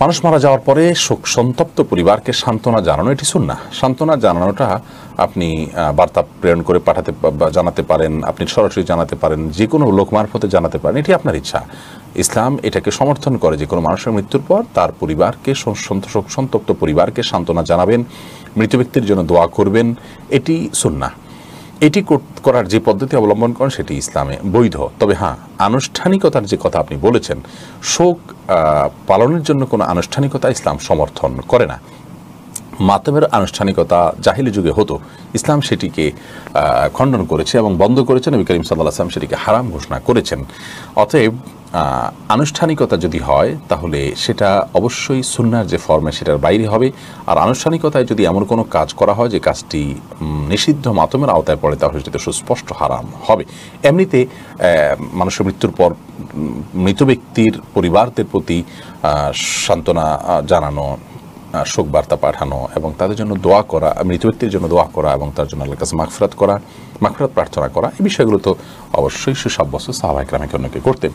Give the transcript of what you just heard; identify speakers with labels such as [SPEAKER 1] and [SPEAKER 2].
[SPEAKER 1] মানুষ মারা যাওয়ার পরে শোক সন্তপ্ত পরিবারকে সান্ত্বনা জানানো এটি সুন্নাহ। সান্ত্বনা জানানোটা আপনি বার্তা প্রেরণ করে জানাতে পারেন, আপনি সরাসরি জানাতে পারেন, যে কোনো লোক মারফতে জানাতে পারেন, এটি আপনার ইচ্ছা। ইসলাম এটাকে সমর্থন করে যে কোনো মানুষের মৃত্যুর পর তার পরিবারকে, শোক সন্তপ্ত পরিবারকে সান্ত্বনা জানাবেন, মৃত ব্যক্তির জন্য দোয়া করবেন, এটি সুন্নাহ। এটি করার যে পদ্ধতি অবলম্বন করেন সেটি ইসলামে বৈধ। তবে হ্যাঁ, আনুষ্ঠানিকতার যে কথা আপনি বলেছেন, শোক পালনের জন্য কোনো আনুষ্ঠানিকতা ইসলাম সমর্থন করে না। মাতমের আনুষ্ঠানিকতা জাহিলি যুগে হতো, ইসলাম সেটিকে খণ্ডন করেছে এবং বন্ধ করেছেন। নবী করিম সাল্লাল্লাহু আলাইহি ওয়াসাল্লাম সেটিকে হারাম ঘোষণা করেছেন। অতএব আনুষ্ঠানিকতা যদি হয় তাহলে সেটা অবশ্যই সুন্নাহর যে ফর্মে সেটার বাইরে হবে। আর আনুষ্ঠানিকতায় যদি এমন কোনো কাজ করা হয় যে কাজটি নিষিদ্ধ মাতমের আওতায় পড়ে, তাহলে সেটা সুস্পষ্ট হারাম হবে। এমনিতে মানুষের মৃত্যুর পর মৃত ব্যক্তির পরিবারদের প্রতি সান্ত্বনা জানানো, শোক বার্তা পাঠানো এবং তাদের জন্য দোয়া করা, মৃত ব্যক্তির জন্য দোয়া করা এবং তার জন্য আল্লাহর কাছে মাগফিরাত প্রার্থনা করা, এই বিষয়গুলো তো অবশ্যই সুসাব্যস্ত। সাহাবায়ে কেরাম অনেকে করতেন।